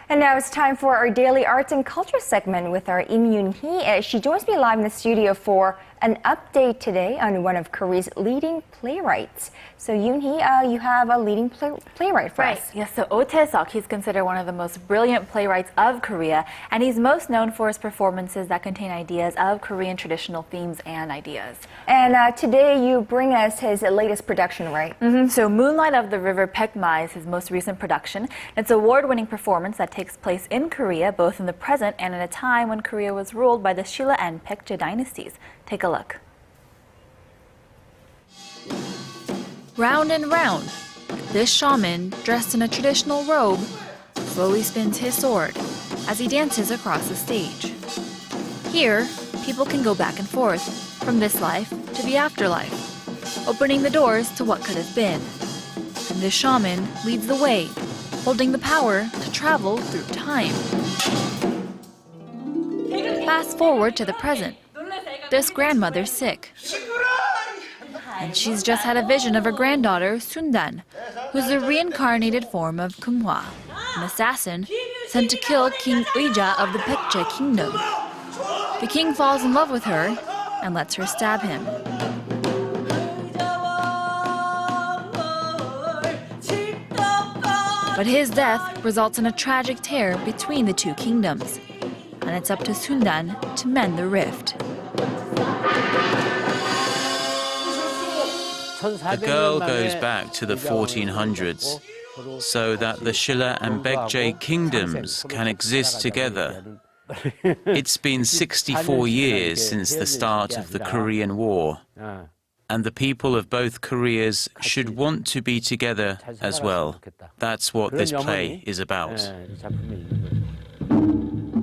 And now it's time for our daily arts and culture segment with our Yim Yoonhee. She joins me live in the studio for an update today on one of Korea's leading playwrights. So Yoonhee, you have a leading playwright for us. Yes, so Tae-seok, he's considered one of the most brilliant playwrights of Korea, and he's most known for his performances that contain ideas of Korean traditional themes and ideas. And today you bring us his latest production, right? So Moonlight of the River Baekma is his most recent production. It's an award-winning performance that takes place in Korea, both in the present and in a time when Korea was ruled by the Shilla and Baekjae dynasties. Take a look. Round and round, this shaman, dressed in a traditional robe, slowly spins his sword as he dances across the stage. Here, people can go back and forth from this life to the afterlife, opening the doors to what could have been. And this shaman leads the way, holding the power to travel through time. Fast forward to the present. This grandmother's sick. And she's just had a vision of her granddaughter, Sundan, who's the reincarnated form of Kumhwa, an assassin sent to kill King Uija of the Baekjae kingdom. The king falls in love with her and lets her stab him. But his death results in a tragic tear between the two kingdoms, and it's up to Sundan to mend the rift. The girl goes back to the 1400s so that the Shilla and Baekjae kingdoms can exist together. It's been 64 years since the start of the Korean War, and the people of both Koreas should want to be together as well. That's what this play is about.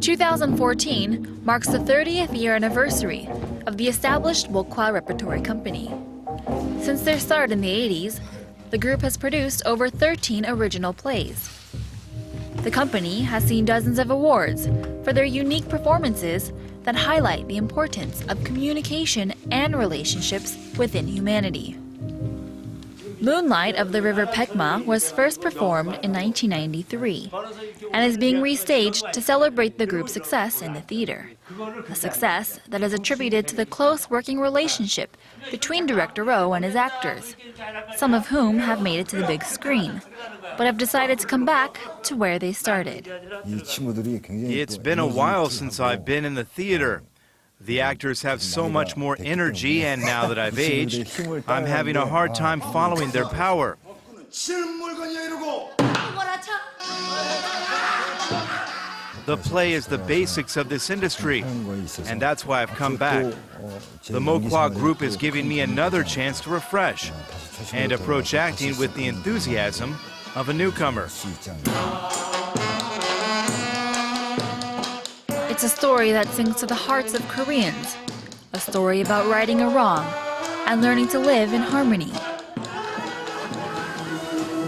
2014 marks the 30th year anniversary of the established Baekma Repertory Company. Since their start in the 80s, the group has produced over 13 original plays. The company has seen dozens of awards for their unique performances that highlight the importance of communication and relationships within humanity. Moonlight of the River Baekma was first performed in 1993 and is being restaged to celebrate the group's success in the theater, a success that is attributed to the close working relationship between director Oh and his actors, some of whom have made it to the big screen, but have decided to come back to where they started. It's been a while since I've been in the theater. The actors have so much more energy, and now that I've aged, I'm having a hard time following their power. The play is the basics of this industry, and that's why I've come back. The Baekma group is giving me another chance to refresh and approach acting with the enthusiasm of a newcomer. It's a story that sings to the hearts of Koreans, a story about righting a wrong and learning to live in harmony.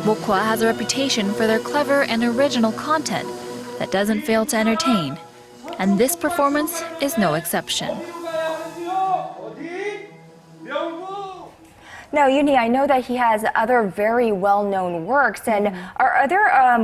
Baekma has a reputation for their clever and original content that doesn't fail to entertain, and this performance is no exception. Now, Yoonhee, I know that he has other very well-known works, and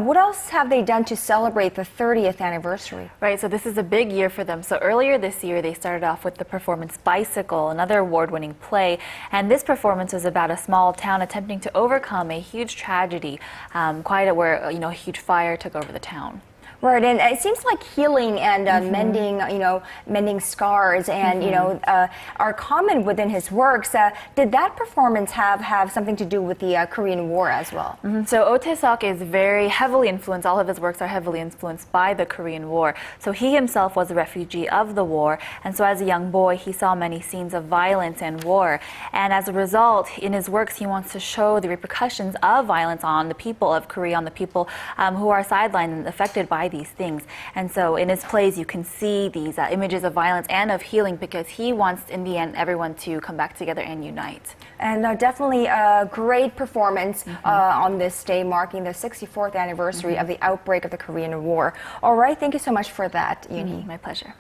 what else have they done to celebrate the 30th anniversary? Right, so this is a big year for them. So earlier this year, they started off with the performance Bicycle, another award-winning play, and this performance was about a small town attempting to overcome a huge tragedy, where a huge fire took over the town. Right, and it seems like healing and mending scars and are common within his works. Did that performance have something to do with the Korean War as well? So Tae-seok is very heavily influenced. All of his works are heavily influenced by the Korean War. So he himself was a refugee of the war, and so as a young boy, he saw many scenes of violence and war. And as a result, in his works, he wants to show the repercussions of violence on the people of Korea, on the people who are sidelined and affected by these things. And so in his plays you can see these images of violence and of healing, because he wants in the end everyone to come back together and unite. And definitely a great performance on this day marking the 64th anniversary of the outbreak of the Korean War. All right, thank you so much for that, Yoonhee. My pleasure.